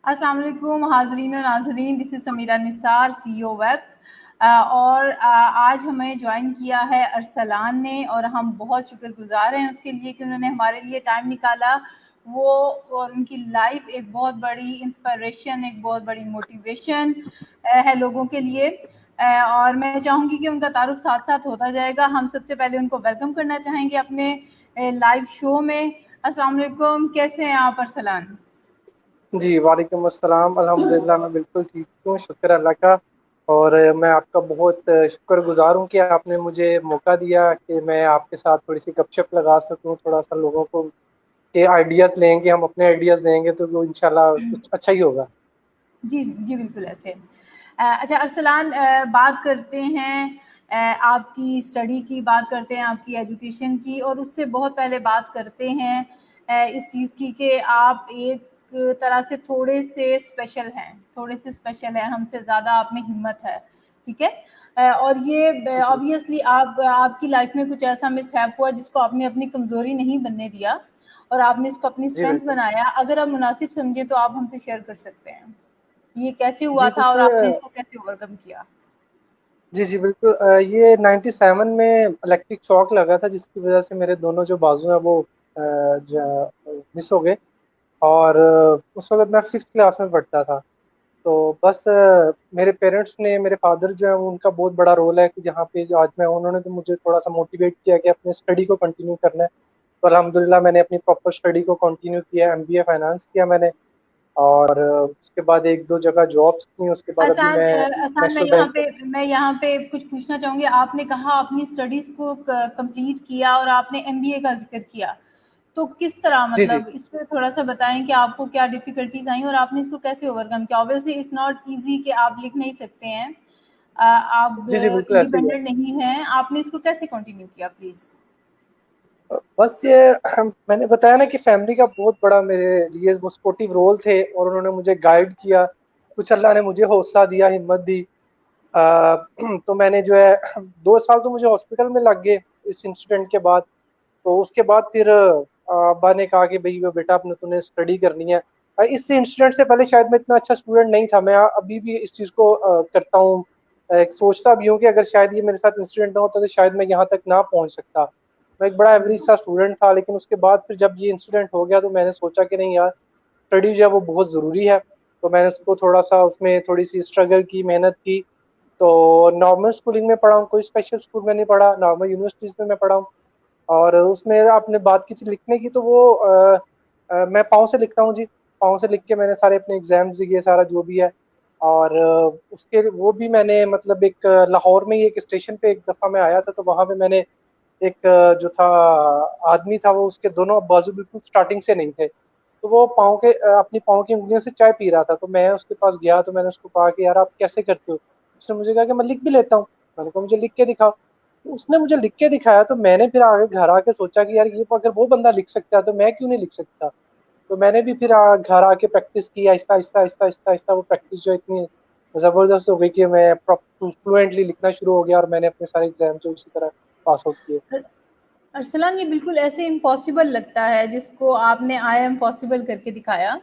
अस्सलाम वालेकुम हाज़रीन और नाज़रीन, this is Sameera Nisar, CEO web. और आज हमें ज्वाइन किया है अरसलान ने और हम बहुत शुक्रगुज़ार हैं उसके लिए कि उन्होंने हमारे लिए टाइम निकाला। वो और उनकी लाइफ एक बहुत बड़ी इंस्पिरेशन, एक बहुत बड़ी मोटिवेशन है लोगों के लिए। और मैं चाहूँगी कि उनका तारुफ साथ-साथ होता जाएगा। हम सबसे पहले उनको वेलकम करना चाहेंगे अपने लाइव शो में। अस्सलाम वालेकुम, कैसे हैं आप अरसलान? जी, वालेकुम अस्सलाम। अल्हम्दुलिल्लाह मैं बिल्कुल ठीक हूँ, शुक्र अल्लाह का। और मैं आपका बहुत शुक्रगुज़ार हूँ कि आपने मुझे मौका दिया कि मैं आपके साथ थोड़ी-सी गपशप लगा सकूँ, थोड़ा-सा लोगों को के आइडियाज़ लेंगे, हम अपने आइडियाज़ देंगे तो वो इंशाल्लाह कुछ अच्छा ही होगा। जी, जी, बिल्कुल ऐसे। अच्छा अरसलान, बात करते हैं आपकी स्टडी की, बात करते हैं आपकी एजुकेशन की और उससे बहुत पहले बात करते हैं इस चीज़ की कि आप एक तरह से थोड़े-से स्पेशल हैं, थोड़े-से स्पेशल हैं, हमसे ज़्यादा आप में हिम्मत है, ठीक है? और ये जी, ऑब्वियसली आप आपकी लाइफ में कुछ ऐसा मिसहैप हुआ जिसको आपने अपनी कमज़ोरी नहीं बनने दिया और आपने इसको अपनी जी स्ट्रेंथ बिल्कुल। बनाया। अगर आप मुनासिब समझें तो आप हमसे शेयर कर सकते हैं। ये कैसे हुआ जी, था और देखिए आपने इसको कैसे ओवरकम किया? जी, जी बिल्कुल। ये 97 में इलेक्ट्रिक शॉक लगा था जिसकी वज़ह से मेरे दोनों जो बाजू हैं वो ज मिस हो गए। और उस वक़्त मैं 5th क्लास में पढ़ता था। तो बस मेरे पेरेंट्स ने, मेरे फादर जो है उनका बहुत बड़ा रोल है कि जहाँ पे जो आज मैं हूँ, उन्होंने तो मुझे थोड़ा-सा मोटिवेट किया कि अपने स्टडी को कंटिन्यू करना है। तो अल्हम्दुलिल्लाह मैंने अपनी प्रॉपर स्टडी को कंटिन्यू किया, एमबीए फाइनेंस किया मैंने। और उसके बाद 1-2 जगह जॉब्स की, उसके बाद अभी असान मैं असान नेशनल बैंक में। मैं यहाँ पे कुछ पूछना चाहूँगी। आपने कहा अपनी स्टडीज़ को क कंप्लीट किया और आपने एमबीए का ज़िक्र किया। तो किस तरह, जी, जी। मतलब इस पे थोड़ा-सा बताएँ कि आपको क्या डिफ़िकल्टीज़ आई और आपने इसको कैसे ओवरकम किया? ऑब्वियसली इट्स नॉट ईज़ी कि आप लिख नहीं सकते हैं। आप जी, जी, बिल्कुल ऐसे ही है। इंडिपेंडेंट नहीं हैं। आपने इसको कैसे कंटिन्यू किया प्लीज़? बस ये मैंने बताया ना कि फैमिली का बहुत बड़ा मेरे लिए वो सपोर्टिव रोल थे और उन्होंने मुझे गाइड किया। कुछ अल्लाह ने मुझे हौसला दिया, हिम्मत दी। तो मैंने जो है 2 साल तो मुझे हॉस्पिटल में लग गए इस इंसिडेंट के बाद। तो उसके बाद फिर अब्बा ने कहा कि भई बेटा अपने तूने स्टडी करनी है। इस इंसिडेंट से पहले शायद मैं इतना अच्छा स्टूडेंट नहीं था। मैं अभी भी इस चीज़ को करता हूँ। सोचता भी हूँ कि अगर शायद ये मेरे साथ इंसिडेंट ना होता तो शायद मैं यहाँ तक ना पहुँच सकता। मैं एक बड़ा एवरेज सा स्टूडेंट था, लेकिन उसके बाद फिर जब ये इंसिडेंट हो गया तो मैंने सोचा कि नहीं यार, स्टडी जो है वो बहुत ज़रूरी है। तो मैंने उसको थोड़ा-सा उसमें थोड़ी-सी स्ट्रगल की, मेहनत की। तो नॉर्मल स्कूलिंग में पढ़ा हूँ, कोई स्पेशल स्कूल में नहीं पढ़ा, नॉर्मल यूनिवर्सिटीज़ में मैं पढ़ा हूँ। और उसमें आपने बात की थी लिखने की, तो वो मैं पाँव से लिखता हूँ जी। पाँव से लिख के मैंने सारे अपने एग्ज़ाम्स दिए, सारा जो भी है। और उसके वो भी मैंने मतलब एक लाहौर में ही एक स्टेशन पे एक दफ़ा मैं आया था, तो वहाँ पे मैंने एक जो था आदमी था, वो उसके दोनों बाजू बिल्कुल स्टार्टिंग से नहीं थे। तो वो पाँव के अपनी पाँव की उँगलियों से चाय पी रहा था, तो मैं उसके पास गया तो मैंने उसको कहा कि यार आप कैसे करते हो? उसने मुझे कहा कि मैं लिख भी लेता हूँ। मैंने कहा मुझे लिख के दिखाओ। तो उसने मुझे लिख के दिखाया, तो मैंने फिर आगे घर आके सोचा कि यार ये अगर वो बंदा लिख सकता है तो मैं क्यों नहीं लिख सकता? तो मैंने भी फिर घर आके प्रैक्टिस की, आहिस्ता-आहिस्ता वो प्रैक्टिस जो इतनी ज़बरदस्त हो गई कि मैं फ्लुएंटली लिखना शुरू हो गया और मैंने अपने सारे एग्ज़ाम जो उसी तरह पास आउट किए। अरसलान, ये बिल्कुल ऐसे इम्पॉसिबल लगता है जिसको आपने आई एम पॉसिबल करके दिखाया।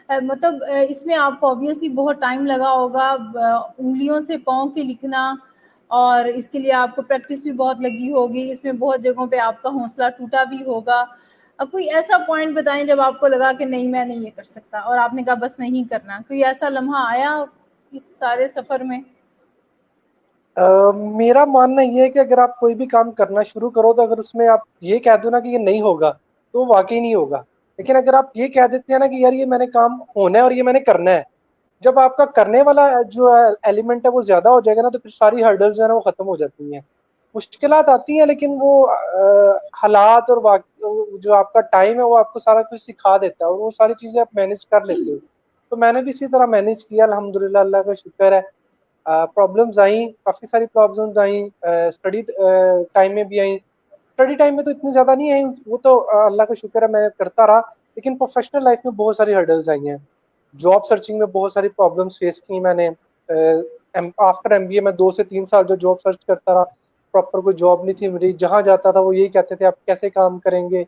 मतलब इसमें आपको ऑब्वियसली बहुत टाइम लगा होगा उंगलियों से पाँव के लिखना, और इसके लिए आपको प्रैक्टिस भी बहुत लगी होगी। इसमें बहुत जगहों पे आपका हौसला टूटा भी होगा। अब कोई ऐसा पॉइंट बताएं जब आपको लगा कि नहीं, मैं नहीं ये कर सकता और आपने कहा बस नहीं करना। कोई ऐसा लम्हा आया इस सारे सफर में? मेरा मानना ये है कि अगर आप कोई भी काम करना शुरू करो तो अगर उसमें आप ये कह दो ना कि ये नहीं होगा, तो वो वाक़ई नहीं होगा। लेकिन अगर आप ये कह देते हैं ना कि यार ये मैंने काम होना है और ये मैंने करना है, जब आपका करने वाला जो है एलिमेंट है वो ज़्यादा हो जाएगा ना, तो फिर सारी हर्डल्स जो है ना वो खत्म हो जाती हैं। मुश्किलात आती हैं, लेकिन वो हालात और जो आपका टाइम है वो आपको सारा कुछ सिखा देता है और वो सारी चीज़ें आप मैनेज कर लेते हो। तो मैंने भी इसी तरह मैनेज किया, अल्हम्दुलिल्लाह, अल्लाह का शुक्र है। प्रॉब्लम्स आई, काफ़ी सारी प्रॉब्लम्स आई, स्टडी टाइम में भी आई। स्टडी टाइम में तो इतनी ज़्यादा नहीं आई, वो तो अल्लाह का शुक्र है मैं करता रहा। लेकिन प्रोफेशनल लाइफ में बहुत सारी हर्डल्स आई हैं। जॉब सर्चिंग में बहुत सारी प्रॉब्लम्स फेस की मैंने। आफ्टर एमबीए मैं 2 से 3 साल जो जॉब सर्च करता रहा, प्रॉपर कोई जॉब नहीं थी मेरी। जहाँ जाता था वो यही कहते थे आप कैसे काम करेंगे,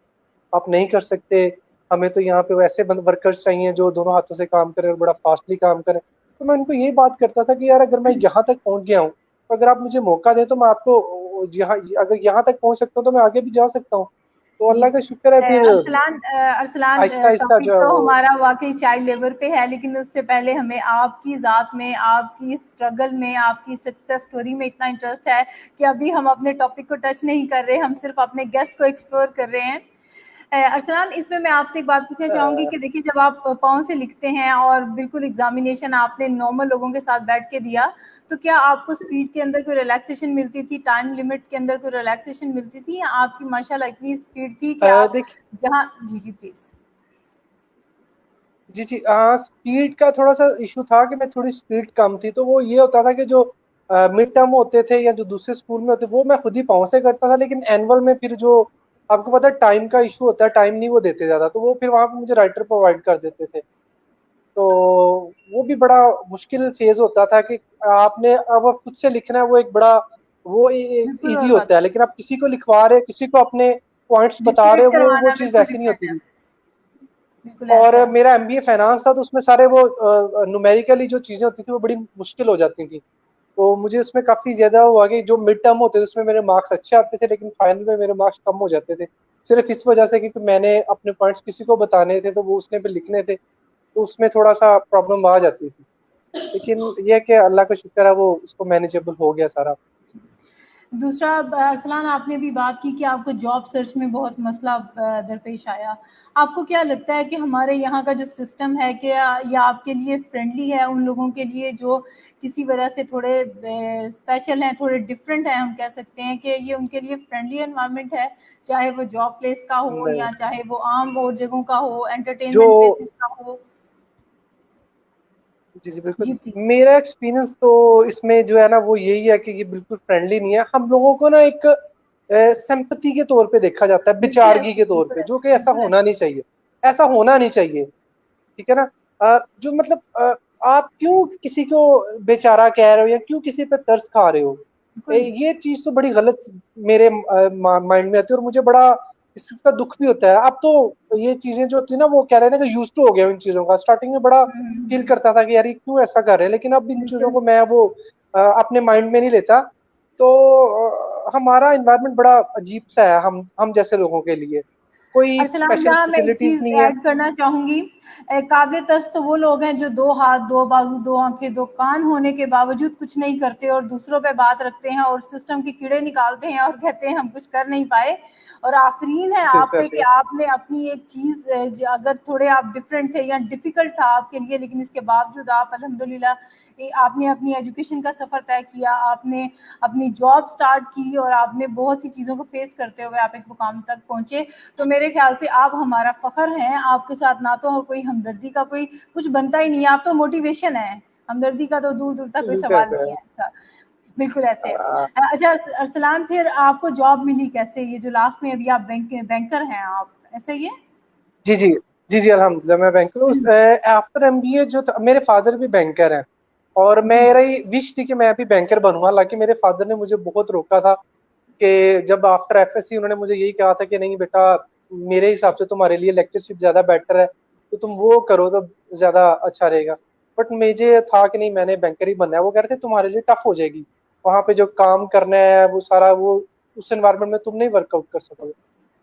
आप नहीं कर सकते, हमें तो यहाँ पे वैसे वर्कर्स चाहिए जो दोनों हाथों से काम करें और बड़ा फास्टली काम करें। तो मैं उनको यही बात करता था कि यार अगर मैं यहाँ तक पहुँच गया हूँ, तो अगर आप मुझे मौका दें तो मैं आपको यहाँ, अगर यहाँ तक पहुँच सकता हूँ तो मैं आगे भी जा सकता हूँ। तो जी। अल्लाह का शुक्र है फिर अरसलान, आहिस्ता आहिस्ता टॉपिक जो है तो वो। हमारा वाकई चाइल्ड लेबर पे है, लेकिन उससे पहले हमें आपकी ज़ात में, आपकी स्ट्रगल में, आपकी सक्सेस स्टोरी में इतना इंटरेस्ट है कि अभी हम अपने टॉपिक को टच नहीं कर रहे, हम सिर्फ अपने गेस्ट को एक्सप्लोर कर रहे हैं। अरसलान, इसमें मैं आपसे एक बात पूछना चाहूँगी कि देखिए, जब आप पाँव से लिखते हैं और बिल्कुल एग्जामिनेशन आपने नॉर्मल लोगों के साथ बैठ के दिया, तो क्या आपको स्पीड के अंदर कोई रिलैक्सेशन मिलती थी, टाइम लिमिट के अंदर कोई रिलैक्सेशन मिलती थी, या आपकी माशाल्लाह इतनी स्पीड थी कि आप देखिए, जहाँ जी जी प्लीज। जी जी, हाँ, स्पीड का थोड़ा सा इशू था कि मैं थोड़ी स्पीड कम थी, तो वो ये होता था कि जो मिड टर्म होते थे या जो दूसरे स्कूल में होते वो मैं खुद ही पाँव से करता था, लेकिन एनुअल में फिर जो आपको पता है टाइम का इशू होता है, टाइम नहीं वो देते ज्यादा, तो वो फिर वहां पे मुझे राइटर प्रोवाइड कर देते थे। तो वो भी बड़ा मुश्किल फेज होता था कि आपने अब खुद से लिखना है, वो एक बड़ा वो बिल्कुल इजी और होता बात है, लेकिन आप किसी को लिखवा रहे, किसी को अपने पॉइंट्स बता रहे डिक्टेट हो, वो करवाना चीज बिल्कुल वैसी नहीं डिफरेंट होती है। थी। बिल्कुल और ऐसा है। मेरा एमबीए फाइनेंस था, तो उसमें सारे वो न्यूमेरिकली जो चीजें होती थी वो बड़ी मुश्किल हो जाती थी। तो मुझे उसमें काफी ज्यादा हुआ कि जो मिड टर्म होते थे उसमें मेरे मार्क्स अच्छे आते थे, लेकिन फाइनल में मेरे मार्क्स कम हो जाते थे, सिर्फ इस वजह से क्योंकि मैंने अपने पॉइंट्स किसी को बताने थे तो वो उसने पे लिखने थे, तो उसमें थोड़ा सा प्रॉब्लम आ जाती थी। लेकिन ये कि अल्लाह का शुक्र है वो उसको मैनेजेबल हो गया सारा। दूसरा, अरसलान, आपने भी बात की कि आपको जॉब सर्च में बहुत मसला दरपेश आया। आपको क्या लगता है कि हमारे यहाँ का जो सिस्टम है, कि या आपके लिए फ्रेंडली है उन लोगों के लिए जो किसी वजह से थोड़े स्पेशल हैं, थोड़े डिफरेंट हैं, हम कह सकते हैं कि ये उनके लिए फ्रेंडली एनवायरनमेंट है, चाहे वो जॉब प्लेस का हो नहीं, या चाहे वो आम और जगहों का हो, जो एंटरटेनमेंट प्लेसेस का हो। जी जी बिल्कुल, जी प्लीज। मेरा एक्सपीरियंस तो इसमें जो है ना वो यही है कि ये बिल्कुल फ्रेंडली नहीं है। हम लोगों को ना एक सिंपैथी के तौर पे देखा जाता है, बिल्कुल बेचारगी ऐसे, के तौर बिल्कुल पे, जो ऐसे, कि ऐसा बिल्कुल होना ऐसे। नहीं चाहिए। ऐसा होना नहीं चाहिए, ठीक है ना। जो मतलब आप क्यों किसी को बेचारा कह रहे हो या क्यों किसी पे तरस खा रहे हो, बिल्कुल। ये चीज तो बड़ी गलत मेरे माइंड में आती है, और मुझे बड़ा इस चीज का दुख भी होता है। अब तो ये चीजें जो होती है ना, वो कह रहे हैं ना कि यूज टू हो गया इन चीजों का। स्टार्टिंग में बड़ा फील करता था कि यार ये क्यों ऐसा कर रहे हैं, लेकिन अब इन चीजों बिल्कुल। को मैं वो अपने माइंड में नहीं लेता। तो हमारा इन्वायरमेंट बड़ा अजीब सा है हम जैसे लोगों के लिए। कोई अरसलान, स्पेशल यहाँ मैं एक फैसिलिटीज चीज नहीं है। ऐड करना चाहूंगी। काबिल तस्त तो वो लोग हैं जो दो हाथ, दो बाजू, दो आंखें, दो कान होने के बावजूद कुछ नहीं करते और दूसरों पे बात रखते हैं और सिस्टम के कीड़े निकालते हैं और कहते हैं हम कुछ कर नहीं पाए। और आफरीन है आप बिल्कुल पे ऐसे कि है। आपने अपनी एक चीज, अगर थोड़े आप डिफरेंट थे या डिफिकल्ट था आपके लिए, लेकिन इसके बावजूद आप अल्हम्दुलिल्लाह आपने अपनी एजुकेशन का सफर तय किया, आपने अपनी जॉब स्टार्ट की और आपने बहुत सी चीजों को फेस करते हुए आप एक मुकाम तक पहुंचे। तो मेरे ख्याल से आप हमारा फख्र हैं। आपके साथ ना तो कोई हमदर्दी का कोई कुछ बनता ही नहीं है, आप तो मोटिवेशन है। हमदर्दी का तो दूर दूर तक कोई बिल्कुल सवाल ऐसे नहीं है। है ऐसा। बिल्कुल ऐसे। आ, अच्छा अरसलान, फिर आपको जॉब मिली कैसे? ये जो लास्ट में अभी आप बैंकर हैं, आप ऐसा ही है? जी जी, जी जी, अल्हम्दुलिल्लाह मैं बैंकर हूँ। आफ्टर एमबीए जो था, मेरे फादर भी बैंकर हैं, और जी मेरी विश थी कि मैं भी बैंकर बनूंगा। हालांकि मेरे फादर ने मुझे बहुत रोका था कि जब आफ्टर एफएससी उन्होंने मुझे यही कहा था कि नहीं बेटा, मेरे हिसाब से तुम्हारे लिए लेक्चरशिप ज्यादा बेटर है, तो तुम वो करो तो ज्यादा अच्छा रहेगा। बट मुझे था कि नहीं, मैंने बैंकर ही बनना है। वो कह रहे थे तुम्हारे लिए टफ हो जाएगी, वहां पे जो काम करना है वो सारा वो उस एनवायरमेंट में तुम नहीं वर्कआउट कर सकोगे।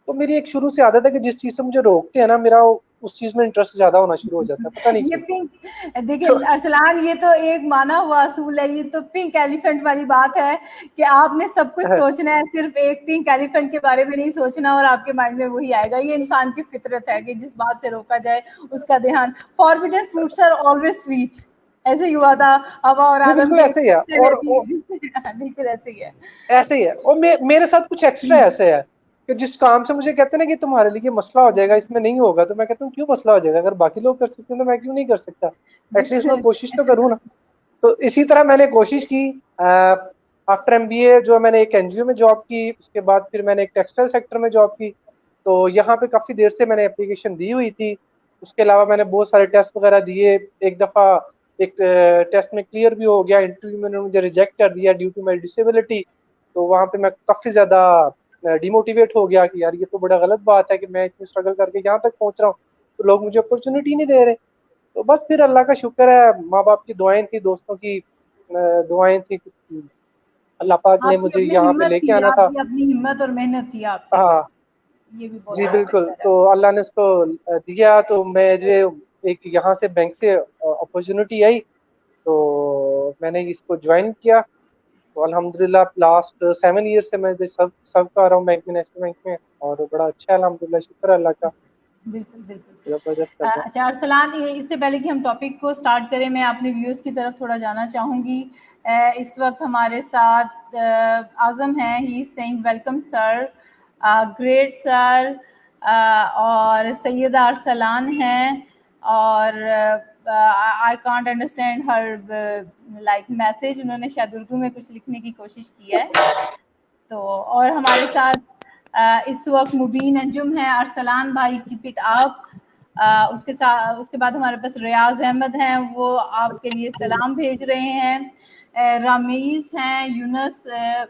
तो मेरी एक शुरू से आदत है कि जिस चीज से मुझे रोकते हैं ना, मेरा उस चीज में इंटरेस्ट ज्यादा होना शुरू हो जाता है, पता नहीं ये क्यों। पिंक, देखिए तो अरसलान, ये तो एक माना हुआ असूल है, ये तो पिंक एलिफेंट वाली बात है कि आपने सब कुछ सोचना है, सिर्फ एक पिंक एलिफेंट के बारे में नहीं सोचना और आपके माइंड में वही आएगा। ये इंसान की फितरत है कि जिस बात से रोका जाए उसका ध्यान। Forbidden fruits are always sweet. ऐसे ही हुआ था हवा और जी आदम बिल्कुल के ऐसे ही है। रिश्ते में और भी। बिल्कुल ऐसे ही है। ऐसे ही है, और मेरे साथ कुछ एक्स्ट्रा ऐसे है कि जिस काम से मुझे कहते हैं ना कि तुम्हारे लिए मसला हो जाएगा, इसमें नहीं होगा, तो मैं कहता हूँ क्यों मसला हो जाएगा, अगर बाकी लोग कर सकते हैं तो मैं क्यों नहीं कर सकता। एटलीस्ट बिल्कुल मैं कोशिश तो ऐसे करूँ ना। तो इसी तरह मैंने कोशिश की। आफ्टर एमबीए जो मैंने एक एनजीओ में जॉब की, उसके बाद फिर मैंने एक टेक्सटाइल सेक्टर में जॉब की। तो यहाँ पे काफी देर से मैंने एप्लीकेशन दी हुई थी। उसके अलावा मैंने बहुत सारे टेस्ट वगैरह दिए। एक दफा एक टेस्ट में क्लियर भी हो गया, इंटरव्यू में उन्होंने मुझे रिजेक्ट कर दिया ड्यू टू माई डिसेबिलिटी। तो वहाँ पे मैं काफी ज्यादा डिमोटिवेट हो गया कि यार ये तो बड़ा गलत बात है कि मैं इतनी स्ट्रगल करके यहाँ तक पहुंच रहा हूँ, लोग मुझे अपॉर्चुनिटी नहीं दे रहे। तो बस फिर अल्लाह का शुक्र है, माँ बाप की दुआएं थी, दोस्तों की दुआएं थी, अल्लाह पाक ने आपकी मुझे अपनी यहाँ पे हिम्मत लेके थी, आना था। आपकी अपनी हिम्मत और मेहनत थी आपकी, हाँ ये भी बहुत जी बड़ा बिल्कुल, फैक्टर है। तो अल्लाह ने उसको दिया, तो मैं जो एक यहाँ से बैंक से अपॉर्चुनिटी आई, तो मैंने इसको ज्वाइन किया। तो अल्हम्दुलिल्लाह लास्ट 7 ईयर से मैं सब सब कर रहा हूँ बैंक में, नेशनल बैंक में, और बड़ा अच्छा है अल्हम्दुलिल्लाह, शुक्र है अल्लाह का, बिल्कुल, बिल्कुल। जबरदस्त चल रहा है। अच्छा अरसलान, इससे पहले कि हम टॉपिक को स्टार्ट करें, मैं अपने व्यूअर्स की तरफ थोड़ा जाना चाहूँगी। इस वक्त हमारे साथ आज़म हैं, he is saying welcome sir, great sir, और सैयदा अरसलान हैं, और I can't understand her like message, उन्होंने शायद उर्दू में कुछ लिखने की कोशिश की है। तो और हमारे साथ इस वक्त मुबीन अंजुम है, अरसलान भाई कीप इट अप। उसके बाद हमारे पास रियाज अहमद हैं, वो आपके लिए सलाम भेज रहे हैं। रामीज हैं, यूनस,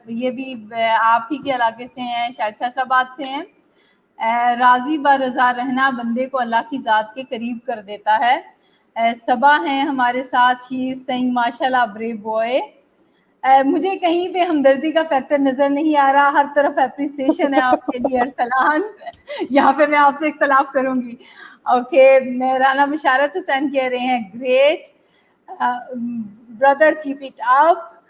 ये भी आप ही के इलाके से हैं, शायद फैसलाबाद से हैं। राजी ब रजा रहना बंदे को अल्लाह की ज़ात के करीब कर देता है। सबा हैं हमारे साथ, शी इज सेइंग माशाल्लाह ब्रेव बॉय। मुझे कहीं पे हमदर्दी का फैक्टर नजर नहीं आ रहा, हर तरफ एप्रिसिएशन है आपके लिए अरसलान। यहाँ पे मैं आपसे इख्तलाफ करूंगी। ओके, राना बिशारत हुसैन कह रहे हैं great brother, keep it up.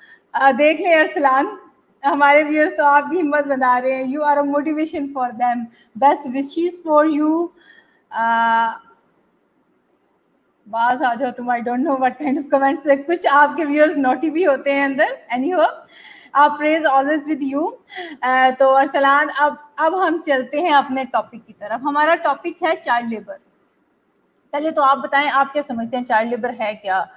देख लें अरसलान, हमारे व्यूअर्स तो आपकी हिम्मत बना रहे हैं, you are a motivation for them, best wishes for you. बाज आ जाओ तुम, I don't know what kind of comments है, कुछ आपके व्यूअर्स नोटी भी होते हैं अंदर। एनी हो, आप प्रेज ऑलवेज विद यू। तो अरसलान, अब हम चलते हैं अपने टॉपिक की तरफ। हमारा टॉपिक है चाइल्ड लेबर। पहले तो आप बताएं, आप क्या समझते हैं चाइल्ड लेबर है क्या,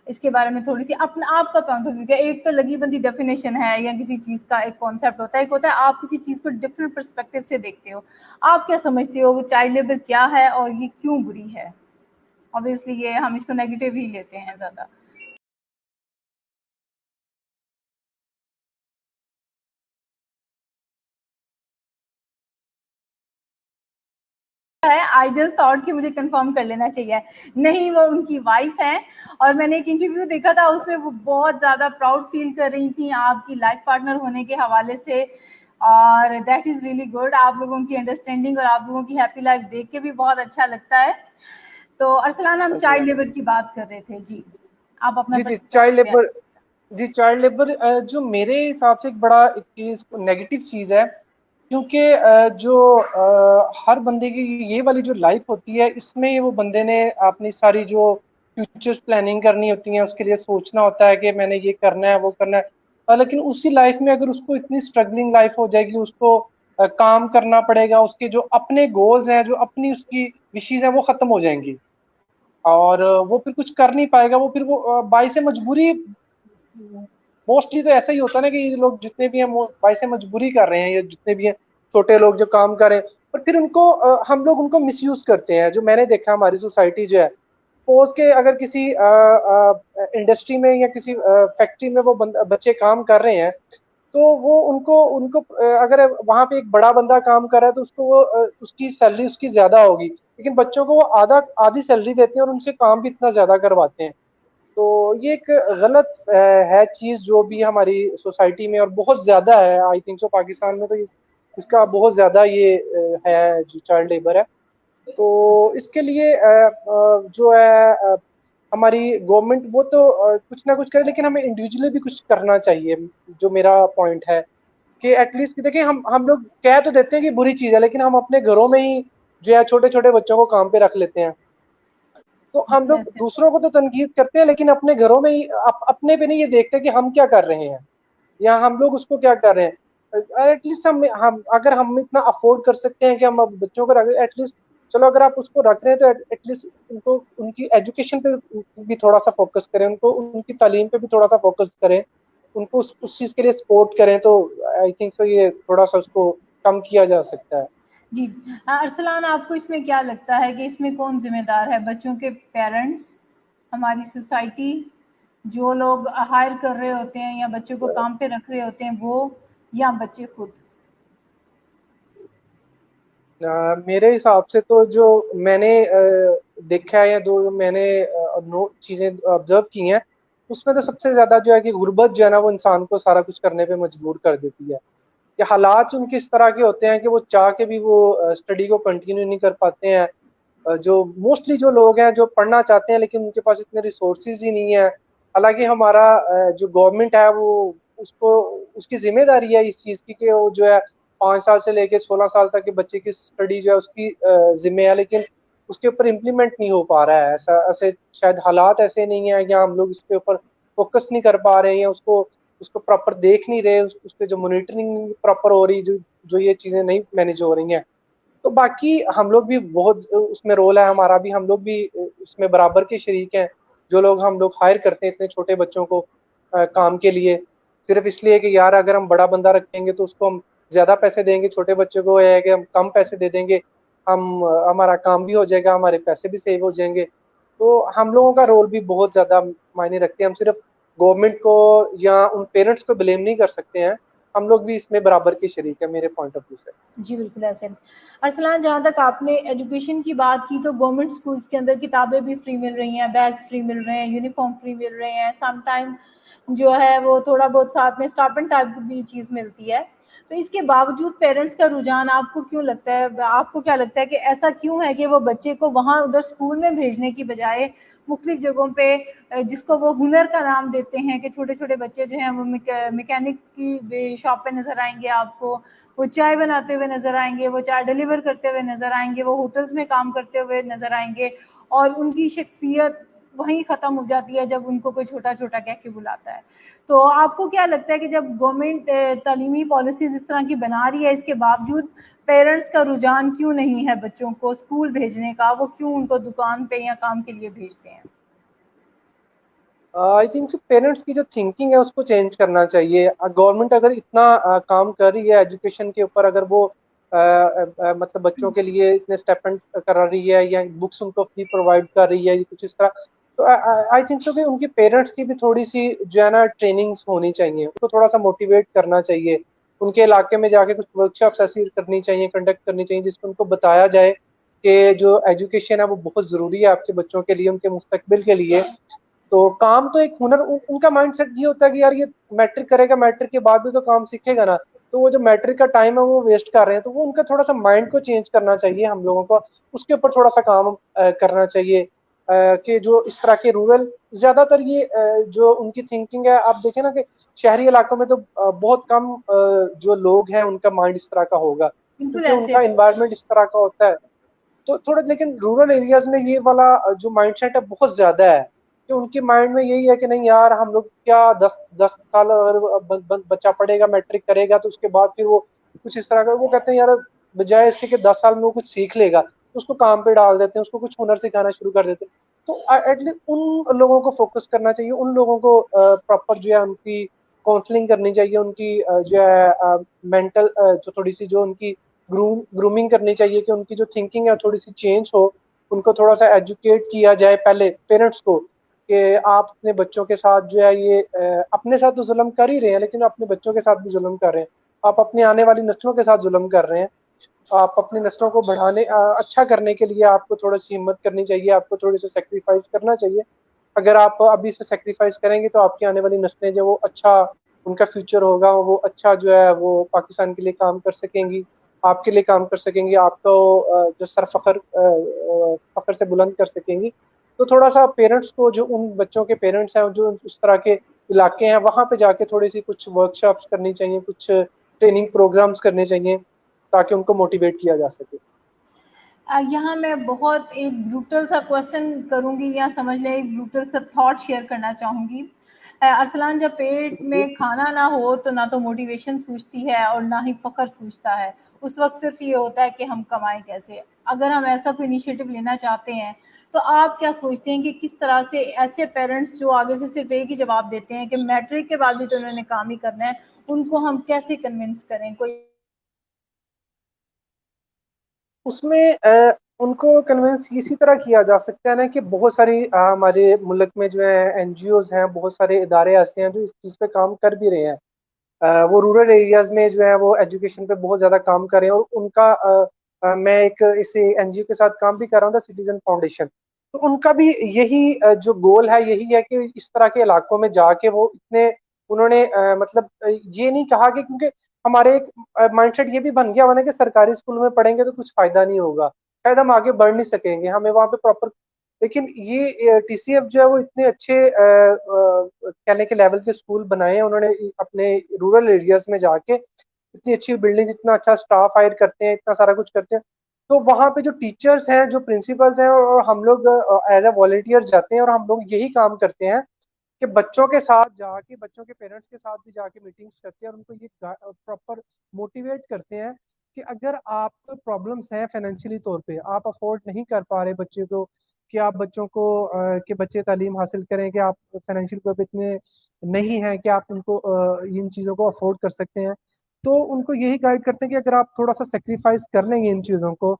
इसके बारे में थोड़ी सी अपना आपका पॉइंट ऑफ व्यू क्या। एक तो लगी बंदी डेफिनेशन है, या किसी चीज का एक कॉन्सेप्ट होता है, एक होता है आप किसी चीज को डिफरेंट पर्सपेक्टिव से देखते हो। आप क्या समझते हो चाइल्ड लेबर क्या है और ये क्यों बुरी है। ऑब्वियसली ये हम इसको नेगेटिव ही लेते हैं ज्यादा। है, आई जस्ट थॉट कि मुझे कंफर्म कर लेना चाहिए। नहीं, वो उनकी वाइफ है, और मैंने एक इंटरव्यू देखा था, उसमें वो बहुत ज्यादा प्राउड फील कर रही थी आपकी लाइफ पार्टनर होने के हवाले से, और दैट इज रियली गुड। आप लोगों की अंडरस्टैंडिंग और आप लोगों की हैप्पी लाइफ देख के भी बहुत अच्छा लगता है। तो अरसलान, हम हाँ जी, हाँ चाइल्ड जी, लेबर की बात कर रहे थे जी, आप अपना जी जी, चाइल्ड पर्सपेक्टिव। लेबर, जी चाइल्ड लेबर जो मेरे हिसाब से एक बड़ा एक चीज नेगेटिव चीज है, क्योंकि जो हर बंदे की ये वाली जो लाइफ होती है, इसमें वो बंदे ने अपनी सारी जो फ्यूचर्स प्लानिंग करनी होती है, उसके लिए सोचना होता है कि मैंने ये करना है वो करना है। लेकिन उसी लाइफ में अगर उसको इतनी स्ट्रगलिंग लाइफ हो जाएगी, उसको काम करना पड़ेगा, उसके जो अपने गोल्स हैं, जो अपनी उसकी विशेज हैं, वो खत्म हो जाएंगी, और वो फिर कुछ कर नहीं पाएगा। वो फिर वो बाई से मजबूरी, मोस्टली तो ऐसा ही होता है ना कि ये लोग जितने भी हैं बाई से मजबूरी कर रहे हैं, या जितने भी हैं छोटे लोग जो काम कर रहे हैं, और फिर उनको हम लोग उनको मिसयूज करते हैं। जो मैंने देखा हमारी सोसाइटी जो है, सपोज के अगर किसी इंडस्ट्री में या किसी फैक्ट्री में वो बच्चे काम कर रहे हैं, तो वो उनको उनको अगर वहां पे एक बड़ा बंदा काम कर रहा है, तो उसको वो उसकी सैलरी उसकी ज्यादा होगी, लेकिन बच्चों को वो आधी सैलरी देते हैं और उनसे काम भी इतना ज्यादा करवाते हैं। तो ये एक गलत है चीज जो भी हमारी सोसाइटी में, और बहुत ज्यादा है, आई थिंक सो पाकिस्तान में तो इसका बहुत ज्यादा ये है जो चाइल्ड लेबर है। तो इसके लिए जो है हमारी गवर्नमेंट वो तो कुछ ना कुछ करे, लेकिन हमें इंडिविजुअली भी कुछ करना चाहिए। जो मेरा पॉइंट है कि एटलीस्ट देखिए, हम लोग कह तो देते हैं कि बुरी चीज है, लेकिन हम अपने घरों में ही जो है छोटे छोटे बच्चों को काम पे रख लेते हैं। तो हम लोग जैसे दूसरों को तो तनकीद करते हैं, लेकिन अपने घरों में ही अपने पे नहीं ये देखते कि हम क्या कर रहे हैं, या हम लोग उसको क्या कर रहे हैं। एटलीस्ट हम अगर हम इतना अफोर्ड कर सकते हैं कि हम अब बच्चों को रख, एटलीस्ट चलो अगर आप उसको रख रहे हैं, तो एटलीस्ट उनको उनकी एजुकेशन पे भी थोड़ा सा फोकस करें, उनको उनकी तालीम पे भी थोड़ा सा फोकस करें, उनको उस चीज के लिए सपोर्ट करें। तो आई थिंक सो ये थोड़ा सा उसको कम किया जा सकता है। जी, अरसलान, आपको इसमें क्या लगता है कि इसमें कौन जिम्मेदार है, बच्चों के पेरेंट्स, हमारी सोसाइटी, जो लोग हायर कर रहे होते हैं या बच्चों को काम पे रख रहे होते हैं वो, या बच्चे खुद। मेरे हिसाब से तो जो मैंने देखा है या जो मैंने नो चीजें ऑब्जर्व की हैं, उसमें तो सबसे ज्यादा जो है कि गुर्बत जो है ना वो इंसान को सारा कुछ करने पे मजबूर कर देती है। कि हालात उनके इस तरह के होते हैं कि वो चाह के भी वो स्टडी को कंटिन्यू नहीं कर पाते हैं। जो मोस्टली जो लोग हैं जो पढ़ना चाहते हैं लेकिन उनके पास इतने रिसोर्सेज ही नहीं है। हालांकि हमारा जो गवर्नमेंट है वो उसको उसकी जिम्मेदारी है इस चीज की कि वो जो है 5 साल से लेके 16 साल तक के बच्चे की स्टडी जो है उसकी जिम्मे है, लेकिन उसके ऊपर इम्प्लीमेंट नहीं हो पा रहा है। ऐसा ऐसे शायद हालात ऐसे नहीं है या हम लोग इसके ऊपर फोकस नहीं कर पा रहे हैं या उसको उसको प्रॉपर देख नहीं रहे, उसके जो मॉनिटरिंग प्रॉपर हो रही, जो जो ये चीजें नहीं मैनेज हो रही हैं। तो बाकी हम लोग भी बहुत उसमें रोल है हमारा भी, हम लोग भी उसमें बराबर के शरीक हैं। जो लोग हम लोग हायर करते हैं इतने छोटे बच्चों को काम के लिए, सिर्फ इसलिए कि यार अगर हम बड़ा बंदा रखेंगे तो उसको हम ज्यादा पैसे देंगे, छोटे बच्चे को है कि हम कम पैसे दे देंगे, हम हमारा काम भी हो जाएगा, हमारे पैसे भी सेव हो जाएंगे। तो हम लोगों का रोल भी बहुत ज्यादा मायने रखते हैं। हम सिर्फ गवर्नमेंट को या उन पेरेंट्स को ब्लेम नहीं कर सकते हैं, हम लोग भी इसमें बराबर के शरीक है मेरे पॉइंट ऑफ व्यू से। जी, बिल्कुल ऐसे। अरसलान, जहाँ तक आपने एजुकेशन की बात की, तो गवर्नमेंट स्कूल्स के अंदर किताबें भी फ्री मिल रही हैं, बैग्स फ्री मिल रहे हैं, यूनिफ़ॉर्म फ्री मिल रहे हैं, सम टाइम जो है वो थोड़ा बहुत साथ में स्टाइपेंड टाइप की भी चीज़ मिलती है। तो इसके बावजूद पेरेंट्स का रुझान आपको क्यों लगता है, आपको क्या लगता है कि ऐसा क्यों है कि वो बच्चे को वहाँ उधर स्कूल में भेजने की बजाय मुख्तलिफ जगहों पे जिसको वो हुनर का नाम देते हैं कि छोटे-छोटे बच्चे जो हैं वो मैकेनिक की शॉप पे नज़र आएँगे आपको, वो चाय बनाते हुए नज़र आएँगे, वो चाय डिलीवर करते हुए नज़र आएँगे, वो होटल्स में काम करते हुए नज़र आएँगे और उनकी शख्सियत वहीं ख़त्म हो जाती है जब उनको कोई छोटा-छोटा कह के बुलाता है। तो आपको क्या लगता है कि जब गवर्नमेंट तालीमी पॉलिसीज़ इस तरह की बना रही है, इसके बावजूद पेरेंट्स का रुझान क्यों नहीं है बच्चों को स्कूल भेजने का? वो क्यों उनको दुकान पे या काम के लिए भेजते हैं? आई थिंक पेरेंट्स की जो थिंकिंग है उसको चेंज करना चाहिए। गवर्नमेंट अगर इतना काम कर रही है एजुकेशन के ऊपर, अगर वो मतलब बच्चों के लिए इतने स्टेपन करा रही है या बुक्स उनको फ्री प्रोवाइड कर रही है कुछ इस तरह, तो आई थिंक सो कि उनकी पेरेंट्स की भी थोड़ी सी जो है ना ट्रेनिंग्स होनी चाहिए, उनको थोड़ा सा मोटिवेट करना चाहिए। उनके इलाके में जाके कुछ वर्कशॉप्स ऐसी करनी चाहिए, कंडक्ट करनी चाहिए, जिसमें उनको बताया जाए कि जो एजुकेशन है वो बहुत ज़रूरी है आपके बच्चों के लिए, उनके मुस्तकबिल के लिए। तो काम तो एक हुनर, उनका माइंडसेट ये होता है कि यार ये मैट्रिक करेगा, मैट्रिक के बाद भी तो काम सीखेगा ना, तो वो जो मैट्रिक का टाइम है वो वेस्ट कर रहे हैं। तो वो उनका थोड़ा सा माइंड को चेंज करना चाहिए हम लोगों को, उसके ऊपर थोड़ा सा काम करना चाहिए। कि जो इस तरह के रूरल ज्यादातर ये जो उनकी थिंकिंग है, आप देखें ना कि शहरी इलाकों में तो बहुत कम जो लोग हैं उनका माइंड इस तरह का होगा, बिल्कुल क्योंकि ऐसे। उनका इन्वायरमेंट इस तरह का होता है। तो थोड़ा लेकिन रूरल एरियाज में ये वाला जो माइंडसेट है बहुत ज्यादा है, कि उनके माइंड में यही है कि नहीं यार हम लोग क्या 10 10 साल अगर बच्चा पढ़ेगा मैट्रिक करेगा तो उसके बाद फिर वो कुछ इस तरह का, वो कहते हैं यार बजाय इसके कि 10 साल में वो कुछ सीख लेगा तो उसको काम पे डाल देते हैं, उसको कुछ हुनर सिखाना शुरू कर देते हैं। तो एटलीस्ट उन लोगों को फोकस करना चाहिए, उन लोगों को प्रॉपर जो है उनकी काउंसलिंग करनी चाहिए, उनकी जो है मेंटल जो थोड़ी सी जो उनकी ग्रूमिंग करनी चाहिए कि उनकी जो थिंकिंग है थोड़ी सी चेंज हो। उनको थोड़ा सा एजुकेट किया जाए पहले पेरेंट्स को, कि आप अपने बच्चों के साथ जो है ये अपने साथ तो जुल्म कर ही रहे हैं लेकिन अपने बच्चों के साथ भी जुल्म कर रहे हैं, आप अपनी आने वाली नस्लों के साथ जुल्म कर रहे हैं। आप अपनी नस्लों को बढ़ाने अच्छा करने के लिए आपको थोड़ी सी हिम्मत करनी चाहिए, आपको थोड़ी सा सेक्रीफाइस करना चाहिए। अगर आप अभी से सेक्रीफाइस करेंगे तो आपकी आने वाली नस्लें जो वो अच्छा उनका फ्यूचर होगा, वो अच्छा जो है वो पाकिस्तान के लिए काम कर सकेंगी, आपके लिए काम कर सकेंगी, आपको जो सर फखर फखर से बुलंद कर सकेंगी। तो थोड़ा सा पेरेंट्स को, जो उन बच्चों के पेरेंट्स हैं जो इस तरह के इलाके हैं वहां पे जाके थोड़ी सी कुछ वर्कशॉप्स करनी चाहिए, कुछ ट्रेनिंग प्रोग्राम्स करने चाहिए ताकि उनको मोटिवेट किया जा सके। यहाँ मैं बहुत एक ब्रूटल सा क्वेश्चन करूंगी या समझ लें एक ब्रूटल सा थॉट शेयर करना चाहूंगी। अरसलान, जब पेट जी। में खाना ना हो तो ना तो मोटिवेशन सूझती है और ना ही फखर सूझता है। उस वक्त सिर्फ ये होता है कि हम कमाएं कैसे। अगर हम ऐसा कोई इनिशिएटिव लेना चाहते हैं तो आप क्या सोचते हैं कि किस तरह से ऐसे पेरेंट्स जो आगे से सिर्फ एक ही जवाब देते हैं कि मैट्रिक के बाद भी तो उन्होंने काम ही करना है, उनको हम कैसे कन्विंस करें? कोई उसमें उनको कन्विंस इसी तरह किया जा सकता है ना कि बहुत सारी हमारे मुल्क में जो है एनजीओज हैं, बहुत सारे इदारे ऐसे हैं जो इस चीज़ पे काम कर भी रहे हैं। वो रूरल एरियाज में जो है वो एजुकेशन पे बहुत ज़्यादा काम कर रहे हैं और उनका मैं एक इसी एनजीओ के साथ काम भी कर रहा हूँ, सिटीजन फाउंडेशन। तो उनका भी यही जो गोल है यही है कि इस तरह के इलाकों में जाके वो इतने उन्होंने मतलब ये नहीं कहा कि, क्योंकि हमारे एक माइंडसेट ये भी बन गया हुआ ना कि सरकारी स्कूल में पढ़ेंगे तो कुछ फायदा नहीं होगा, शायद हम आगे बढ़ नहीं सकेंगे, हमें वहां पे प्रॉपर। लेकिन ये टीसीएफ जो है वो इतने अच्छे कहने के लेवल के स्कूल बनाए हैं उन्होंने अपने रूरल एरियाज में जाके, इतनी अच्छी बिल्डिंग, इतना अच्छा स्टाफ हायर करते हैं, इतना सारा कुछ करते हैं। तो वहां पे जो टीचर्स हैं, जो प्रिंसिपल्स हैं, और हम लोग एज ए वॉलेंटियर जाते हैं और हम लोग यही काम करते हैं कि बच्चों के साथ जाके, बच्चों के पेरेंट्स के साथ भी जाके मीटिंग्स करते हैं और उनको ये प्रॉपर मोटिवेट करते हैं कि अगर आप प्रॉब्लम्स हैं फाइनेंशियली तौर पे, आप अफोर्ड नहीं कर पा रहे बच्चे को, कि आप बच्चों को कि बच्चे तालीम हासिल करें, कि आप फाइनेंशियल तौर पे इतने नहीं हैं कि आप उनको इन चीज़ों को अफोर्ड कर सकते हैं, तो उनको यही गाइड करते हैं कि अगर आप थोड़ा सा सेक्रीफाइस कर लेंगे इन चीज़ों को,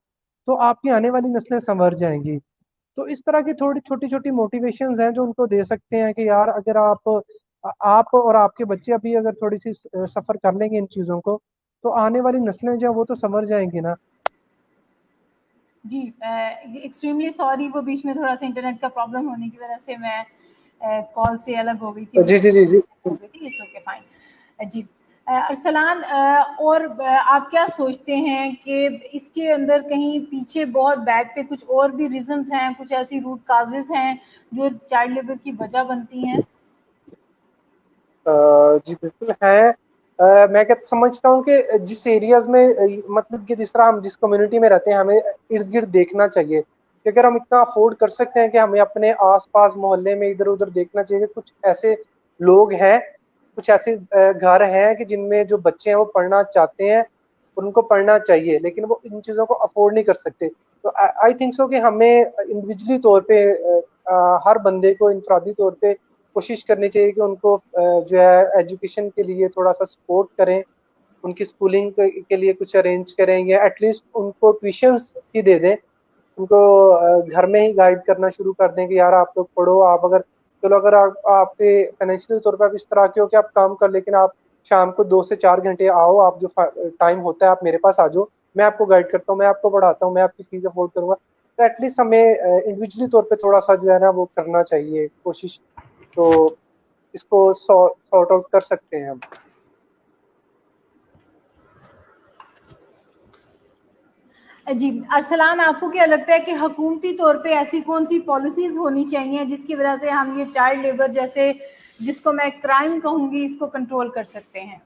तो आपकी आने वाली नस्लें संवर जाएंगी। तो इस तरह की थोड़ी छोटी छोटी मोटिवेशंस हैं जो उनको दे सकते हैं कि यार अगर आप और आपके बच्चे अभी अगर थोड़ी सी सफर कर लेंगे इन चीजों को, तो आने वाली नस्लें जो है वो तो संवर जाएंगी ना। जी, एक्सट्रीमली सॉरी, वो बीच में थोड़ा सा इंटरनेट का प्रॉब्लम होने की वजह से मैं कॉल से अलग हो गई थी, जी जी जी जी। हो गई थी। इट्स ओके, फाइन जी। अरसलान, और आप क्या सोचते हैं कि इसके अंदर कहीं पीछे बहुत बैक पे कुछ और भी रीजंस हैं, कुछ ऐसी रूट काजेज हैं जो चाइल्ड लेबर की वजह बनती हैं? जी बिल्कुल है। मैं क्या समझता हूँ कि जिस एरियाज में मतलब कि जिस तरह हम जिस कम्युनिटी में रहते हैं, हमें इर्द गिर्द देखना चाहिए कि अगर हम इतना अफोर्ड कर सकते हैं कि हमें अपने आसपास मोहल्ले में इधर उधर देखना चाहिए कि कुछ ऐसे लोग हैं, कुछ ऐसे घर हैं कि जिनमें जो बच्चे हैं वो पढ़ना चाहते हैं, उनको पढ़ना चाहिए, लेकिन वो इन चीज़ों को अफोर्ड नहीं कर सकते। तो आई थिंक सो कि हमें इंडिविजुअली तौर पे हर बंदे को इंफरादी तौर पे कोशिश करनी चाहिए कि उनको जो है एजुकेशन के लिए थोड़ा सा सपोर्ट करें, उनकी स्कूलिंग के लिए कुछ अरेंज करें, या एटलीस्ट उनको ट्यूशंस ही दे दें, उनको घर में ही गाइड करना शुरू कर दें कि यार आप लोग पढ़ो, आप अगर चलो अगर आपके फाइनेंशियल तौर पर आप इस तरह के हो कि आप काम कर, लेकिन आप शाम को 2 से 4 घंटे आओ, आप जो टाइम होता है आप मेरे पास आ जाओ, मैं आपको गाइड करता हूँ, मैं आपको पढ़ाता हूँ, मैं आपकी फीस अफोर्ड करूंगा। तो एटलीस्ट हमें इंडिविजुअली तौर पे थोड़ा सा जो है ना वो करना चाहिए कोशिश, तो इसको सॉर्ट आउट कर सकते हैं हम। जी, अरसलान, आपको क्या लगता है कि हुकूमती तौर पे ऐसी कौन सी पॉलिसीज होनी चाहिए जिसकी वजह से हम ये चाइल्ड लेबर जैसे, जिसको मैं क्राइम कहूंगी, इसको कंट्रोल कर सकते हैं?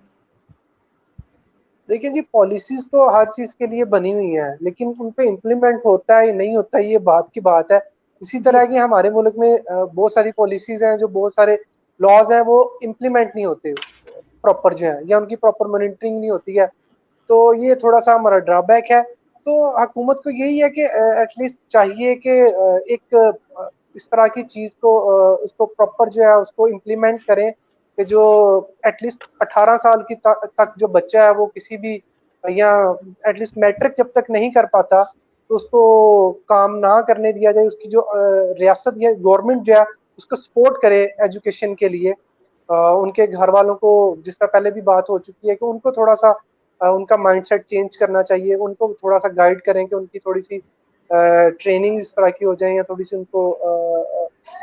देखिए जी, पॉलिसीज तो हर चीज के लिए बनी हुई है, लेकिन उन पे इम्प्लीमेंट होता है या नहीं होता है ये बात की बात है। इसी जी, तरह की हमारे मुल्क में बहुत सारी पॉलिसीज हैं, जो बहुत सारे लॉज हैं वो इम्प्लीमेंट नहीं होते प्रॉपर जो है, या उनकी प्रॉपर मॉनिटरिंग नहीं होती है। तो ये थोड़ा सा हमारा ड्रॉबैक है। तो हुकूमत को यही है कि एटलीस्ट चाहिए कि एक इस तरह की चीज को इसको प्रॉपर जो है उसको इम्प्लीमेंट करें कि जो एटलीस्ट 18 साल की तक जो बच्चा है वो किसी भी, या एटलीस्ट मैट्रिक जब तक नहीं कर पाता तो उसको काम ना करने दिया जाए, उसकी जो रियासत या गवर्नमेंट जो है उसको सपोर्ट करे एजुकेशन के लिए। उनके घर वालों को, जिस तरह पहले भी बात हो चुकी है, कि उनको थोड़ा सा उनका माइंडसेट चेंज करना चाहिए, उनको थोड़ा सा गाइड करें कि उनकी थोड़ी सी ट्रेनिंग इस तरह की हो जाए, या थोड़ी सी उनको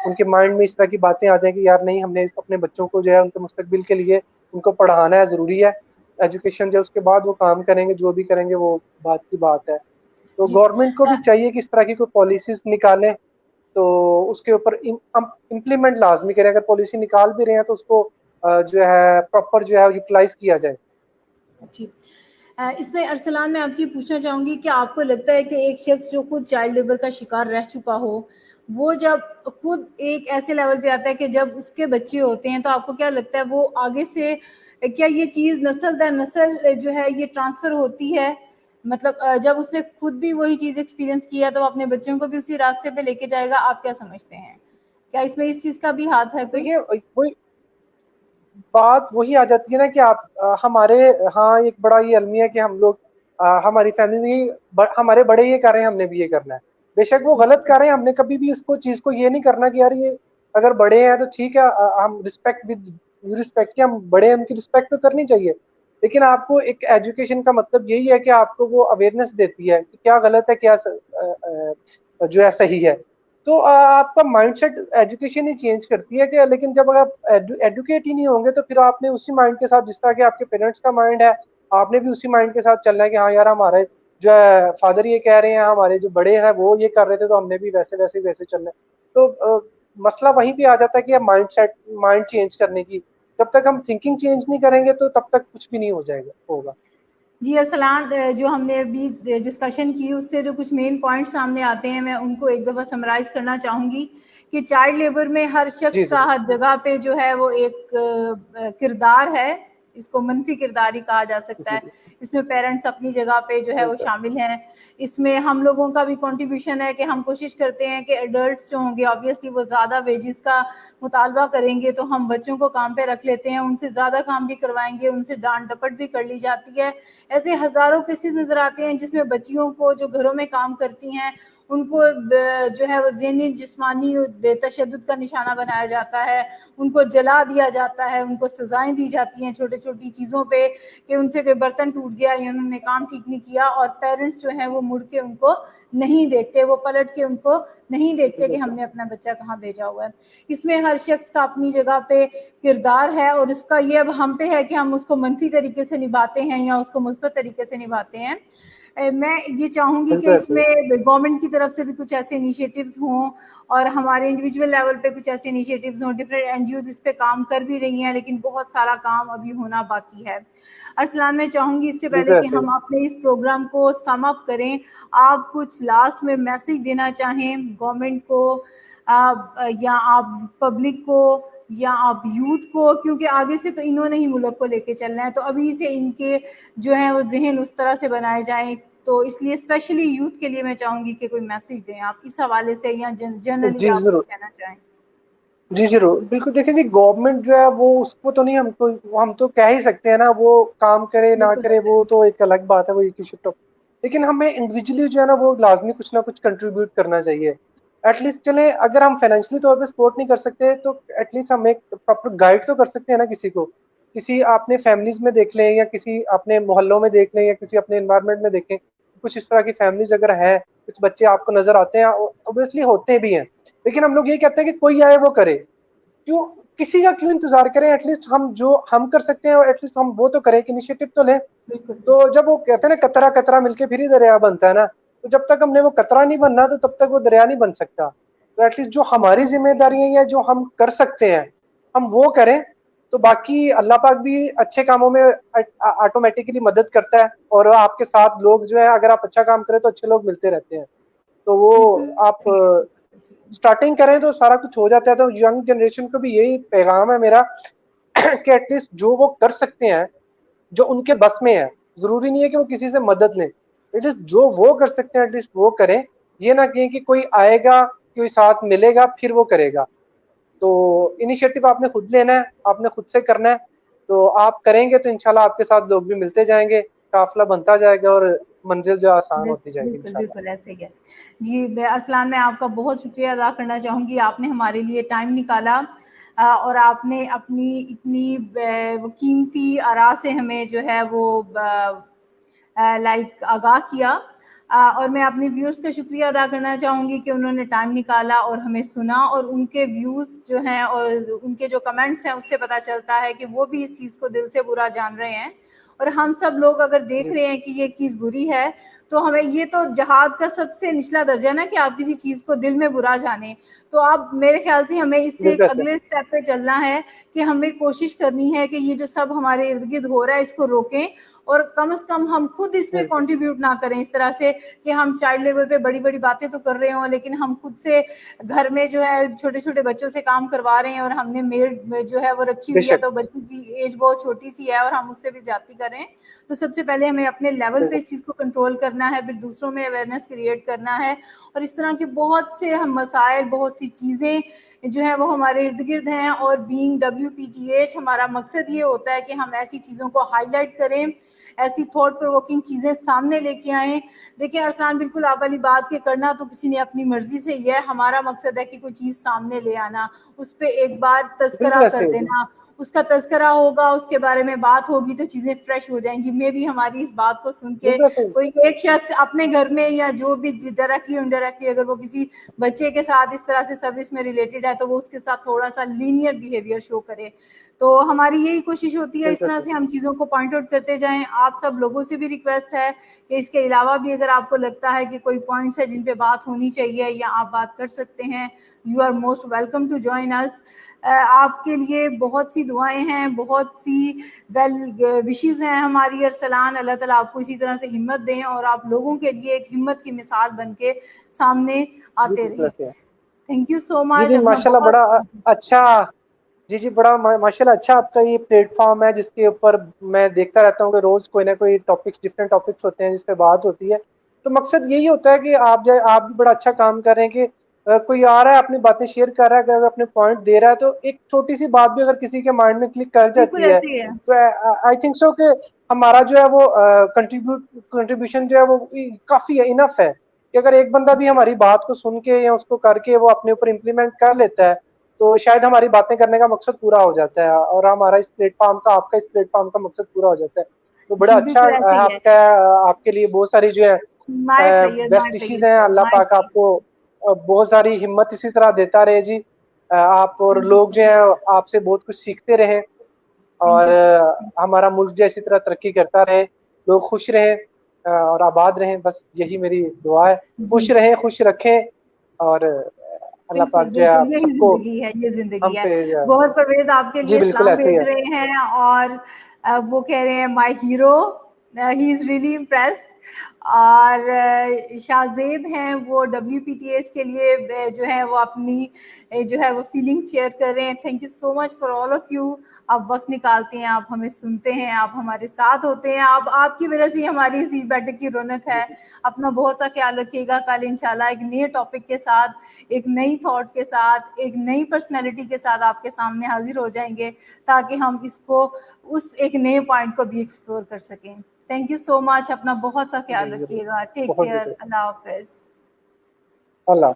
उनके माइंड में इस तरह की बातें आ जाए कि यार नहीं, हमने अपने बच्चों को जो है उनके मुस्तकबिल के लिए उनको पढ़ाना है, ज़रूरी है एजुकेशन जो, उसके बाद वो काम करेंगे, जो भी करेंगे वो बात की बात है। तो जी। गवर्नमेंट को भी चाहिए कि इस तरह की कोई पॉलिसीज निकालें, तो उसके ऊपर इम्प्लीमेंट लाजमी करें, अगर पॉलिसी निकाल भी रहे हैं तो उसको जो है प्रॉपर जो है यूटिलाइज किया जाए। जी, इसमें अरसलान, मैं आपसे पूछना चाहूंगी कि आपको लगता है कि एक शख्स जो खुद चाइल्ड लेबर का शिकार रह चुका हो, वो जब खुद एक ऐसे लेवल पे आता है कि जब उसके बच्चे होते हैं, तो आपको क्या लगता है वो आगे से क्या ये चीज नस्ल दर नस्ल जो है ये ट्रांसफर होती है? मतलब जब उसने खुद भी वही चीज एक्सपीरियंस किया तो वो अपने बच्चों को भी उसी रास्ते पे लेके जाएगा? आप क्या समझते हैं, क्या इसमें इस चीज का भी हाथ है कोई? देखिए वही बात वही आ जाती है ना कि आप हमारे, हाँ एक बड़ा ये अलमिया है कि हम लोग हमारी फैमिली में हमारे बड़े ये कर रहे हैं, हमने भी ये करना है। बेशक वो गलत कर रहे हैं, हमने कभी भी इसको चीज को ये नहीं करना कि यार ये अगर बड़े हैं तो ठीक है, हम रिस्पेक्ट विद रिस्पेक्ट, हम बड़े हैं उनकी रिस्पेक्ट तो करनी चाहिए। लेकिन आपको एक एजुकेशन का मतलब यही है कि आपको वो अवेयरनेस देती है कि क्या गलत है, क्या जो है सही है। तो आपका माइंडसेट एजुकेशन ही चेंज करती है कि, लेकिन जब अगर आप एडुकेट ही नहीं होंगे तो फिर आपने उसी माइंड के साथ, जिस तरह के आपके पेरेंट्स का माइंड है, आपने भी उसी माइंड के साथ चलना है कि हाँ यार हमारे जो है फादर ये कह रहे हैं, हमारे जो बड़े हैं वो ये कर रहे थे, तो हमने भी वैसे वैसे वैसे चलना है। तो मसला वहीं पे आ जाता है कि माइंड चेंज करने की, जब तक हम थिंकिंग चेंज नहीं करेंगे तो तब तक कुछ भी नहीं हो जाएगा होगा। जी अरसलान, जो हमने अभी डिस्कशन की उससे जो कुछ मेन पॉइंट सामने आते हैं मैं उनको एक दफ़ा समराइज करना चाहूँगी कि चाइल्ड लेबर में हर शख्स जी का जरूर। हर जगह पे जो है वो एक किरदार है, इसको मनफी किरदार ही कहा जा सकता जी है। इसमें पेरेंट्स अपनी जगह पे जो है वो बिल्कुल। शामिल हैं। इसमें हम लोगों का भी कंट्रीब्यूशन है कि हम कोशिश करते हैं कि एडल्ट्स जो होंगे ऑब्वियसली वो ज़्यादा वेजेस का मुतालबा करेंगे, तो हम बच्चों को काम पे रख लेते हैं, उनसे ज़्यादा काम भी करवाएंगे, उनसे डांट डपट भी कर ली जाती है। ऐसे हज़ारों केसेस नज़र आते हैं जिसमें बच्चियों को जो घरों में काम करती हैं उनको जो है वो ज़हनी जिस्मानी तशद्दुद का निशाना बनाया जाता है, उनको जला दिया जाता है, उनको सज़ाएँ दी जाती हैं छोटी-छोटी चीज़ों पे कि उनसे कोई बर्तन टूट गया या उन्होंने काम ठीक नहीं किया, और पेरेंट्स जो हैं वो मुड़ के उनको नहीं देखते, वो पलट के उनको नहीं देखते कि बिल्कुल हमने अपना बच्चा कहाँ भेजा हुआ है। इसमें हर शख्स का अपनी जगह पे किरदार है और उसका ये अब हम पे है कि हम उसको मनफी तरीके से निभाते हैं या उसको मुस्बत तरीके से निभाते हैं। मैं ये चाहूँगी कि बिल्कुल ऐसे ही। इसमें गवर्नमेंट की तरफ से भी कुछ ऐसे इनिशिएटिव्स हों और हमारे इंडिविजुअल लेवल पे कुछ ऐसे इनिशिएटिव्स हों। डिफरेंट एनजीओज इस पे काम कर भी रही हैं, लेकिन बहुत सारा काम अभी होना बाकी है। अरसलान, मैं चाहूँगी इससे पहले बिल्कुल कि ऐसे ही। हम अपने इस प्रोग्राम को सम अप करें, आप कुछ लास्ट में मैसेज देना चाहें गवर्नमेंट को, या आप पब्लिक को, या आप यूथ को, क्योंकि आगे से तो इन्होंने ही मुल्क को लेके चलना है, तो अभी से इनके जो है वो जहन उस तरह से बनाए जाएं। तो इसलिए स्पेशली यूथ के लिए मैं चाहूंगी कि कोई मैसेज दें आप इस हवाले से, या जनरली जी आप कुछ जरूर। कहना चाहें। जी जरूर, बिल्कुल। देखिए जी, गवर्नमेंट जो है वो उसको तो नहीं, हमको हम तो कह ही सकते हैं ना, वो काम करे ना बिल्कुल करे ऐसे वो तो एक अलग बात है, वो एक इशू टॉप। लेकिन हमें इंडिविजुअली जो है ना वो लाजमी कुछ ना कुछ कंट्रीब्यूट करना चाहिए। एटलीस्ट चले, अगर हम फाइनेंशियली तौर पे सपोर्ट नहीं कर सकते तो एटलीस्ट हम एक प्रॉपर गाइड तो कर सकते हैं ना किसी को। किसी अपने फैमिलीज में देख लें, या किसी अपने मोहल्लों में देख लें, या किसी अपने एनवायरनमेंट में देखें, कुछ इस तरह की फैमिलीज अगर है, कुछ बच्चे आपको नजर आते हैं, ऑब्वियसली होते भी हैं, लेकिन हम लोग ये कहते हैं कि कोई आए वो करे, क्यों, किसी का क्यों इंतजार करें। एटलीस्ट हम जो हम कर सकते हैं एटलीस्ट हम वो तो करें, कि इनिशिएटिव तो लें। बिल्कुल तो जब वो कहते हैं ना कतरा कतरा मिलके फिर ही दरिया बनता है ना, तो जब तक हमने वो कतरा नहीं बनना तो तब तक वो दरिया नहीं बन सकता। तो एटलीस्ट जो हमारी बिल्कुल सही जिम्मेदारी है या जो हम कर सकते हैं हम वो करें। तो बाकी अल्लाह पाक भी अच्छे कामों में ऑटोमेटिकली मदद करता है, और आपके साथ लोग जो है, अगर आप अच्छा काम करें तो अच्छे लोग मिलते रहते हैं। तो वो बिल्कुल आप सही है, बिल्कुल सही है। स्टार्टिंग करें तो सारा कुछ हो जाता है। तो यंग जनरेशन को भी यही पैगाम है मेरा कि एटलीस्ट जो वो कर सकते हैं, जो उनके बस में है, जरूरी नहीं है कि वो किसी से मदद लें, एटलीस्ट जो वो कर सकते हैं एटलीस्ट वो करें। ये ना कहें कि कोई आएगा, कोई साथ मिलेगा फिर वो करेगा। तो इनिशिएटिव आपने खुद लेना है, आपने खुद से करना है। तो आप करेंगे तो इंशाल्लाह आपके साथ लोग भी मिलते जाएंगे, काफिला बनता जाएगा, और मंजिल जो आसान होती जाएगी बिल्कुल इंशाल्लाह। बिल्कुल ऐसे ही है। जी, मैं अरसलान, मैं आपका बहुत शुक्रिया अदा करना चाहूँगी, आपने हमारे लिए टाइम निकाला, और आपने अपनी इतनी वो कीमती आरा से हमें जो है वो लाइक आगाह किया। और मैं अपने व्यूअर्स का शुक्रिया अदा करना चाहूँगी कि उन्होंने टाइम निकाला और हमें सुना, और उनके व्यूज़ जो हैं और उनके जो कमेंट्स हैं उससे पता चलता है कि वो भी इस चीज़ को दिल से बुरा जान रहे हैं। और हम सब लोग अगर देख जी रहे हैं कि ये एक चीज़ बुरी है, तो हमें ये तो जहाद का सबसे निचला दर्जा है ना कि आप किसी चीज़ को दिल में बुरा जाने। तो अब मेरे ख्याल से हमें इससे एक बिल्कुल सर। अगले स्टेप पे चलना है कि हमें कोशिश करनी है कि ये जो सब हमारे इर्द गिर्द हो रहा है इसको रोकें, और कम से कम हम खुद इसमें बिल्कुल कंट्रीब्यूट ना करें इस तरह से कि हम चाइल्ड लेवल पे बड़ी बड़ी बातें तो कर रहे हों, लेकिन हम खुद से घर में जो है छोटे छोटे बच्चों से काम करवा रहे हैं, और हमने मेड जो है वो रखी हुई है, बेशक। तो बच्ची की एज बहुत छोटी सी है और हम उससे भी ज्यादती कर रहे हैं। तो सबसे पहले हमें अपने लेवल पे बिल्कुल इस चीज़ को कंट्रोल करना है, फिर दूसरों में अवेयरनेस क्रिएट करना है, और इस तरह के बहुत से हम मसाइल, बहुत सी चीज़ें जो है वो हमारे इर्द गिर्द हैं। और बीइंग WPTH हमारा मकसद ये होता है कि हम ऐसी चीज़ों को हाईलाइट करें, ऐसी थॉट प्रोवोकिंग चीज़ें सामने लेके आएँ। देखिए अरसलान, बिल्कुल आप वाली बात के करना तो किसी ने अपनी मर्जी से ही है, हमारा मकसद है कि कोई चीज़ सामने ले आना, उस पे एक बार तज़किरा बिल्कुल ऐसे कर ही होगा। देना, उसका तज़किरा होगा, उसके बारे में बात होगी तो चीज़ें फ्रेश हो जाएंगी। मे भी हमारी इस बात को सुन के कोई एक शख्स अपने घर में या जो भी डायरेक्टली इनडायरेक्टली अगर वो किसी बच्चे के साथ इस तरह से सर्विस में रिलेटेड है तो वो उसके साथ थोड़ा सा लीनियर बिहेवियर शो करे। तो हमारी यही कोशिश होती है, इस तरह से हम चीज़ों को पॉइंट आउट करते जाएं। आप सब लोगों से भी रिक्वेस्ट है कि इसके अलावा भी अगर आपको लगता है कि कोई पॉइंट्स है जिन पे बात होनी चाहिए या आप बात कर सकते हैं, you are most welcome to join us. आपके लिए बहुत सी दुआएं हैं, बहुत सी वेल विशेस हैं हमारी अरसलान। अल्लाह ताला आपको इसी तरह से हिम्मत दें और आप लोगों के लिए एक हिम्मत की मिसाल बन के सामने आते रहें। Thank you so much. जी माशाल्लाह, बड़ा अच्छा। जी बड़ा माशाल्लाह अच्छा आपका ये प्लेटफॉर्म है जिसके ऊपर मैं देखता रहता हूँ कि रोज कोई ना कोई टॉपिक्स, डिफरेंट टॉपिक्स होते हैं जिस पे बात होती है। तो मकसद यही होता है कि आप भी बड़ा अच्छा काम कर रहे हैं कि कोई आ रहा है अपनी बातें शेयर कर रहा है, अगर अपने पॉइंट दे रहा है तो एक छोटी सी बात भी अगर किसी के माइंड में क्लिक कर जाती है तो आई थिंक सो कि हमारा जो है वो कंट्रीब्यूशन जो है वो काफी है, इनफ है कि अगर एक बंदा भी हमारी बात को सुन के या उसको करके वो अपने ऊपर इम्प्लीमेंट कर लेता है तो शायद हमारी बातें करने का मकसद पूरा हो जाता है और हमारा इस प्लेटफॉर्म का, आपका इस प्लेटफॉर्म का मकसद पूरा हो जाता है। तो बड़ा अच्छा आपका, आपके लिए बहुत सारी जो है बेस्ट विशेस हैं। अल्लाह पाक आपको बहुत सारी हिम्मत इसी तरह देता रहे जी। आप और लोग जो है आपसे बहुत कुछ सीखते रहे और हमारा मुल्क जो इसी तरह तरक्की करता रहे, लोग खुश रहें और आबाद रहें, बस यही मेरी दुआ है। खुश रहें, खुश रखें और अल्लाह पाक जो है आप सबको ये जिंदगी है। गौहर परवेज आपके लिए सलाम भेज रहे हैं और वो कह रहे हैं my hero, he is really impressed. और शाहजेब हैं, वो WPTH के लिए जो है वो अपनी जो है वो फीलिंग्स शेयर कर रहे हैं। Thank you so much for all of you. आप वक्त निकालते हैं, आप हमें सुनते हैं, आप हमारे साथ होते हैं। आप आपकी वजह से हमारी इसी बैठक की रौनक है। अपना बहुत सा ख्याल रखिएगा। कल इंशाल्लाह एक नए टॉपिक के साथ, एक नई थॉट के साथ, एक नई पर्सनैलिटी के साथ आपके सामने हाजिर हो जाएंगे ताकि हम इसको उस एक नए पॉइंट को भी एक्सप्लोर कर सकें। Thank you so much. अपना बहुत सा ख्याल रखिएगा। Take care. अल्लाह हाफिज। अल्लाह।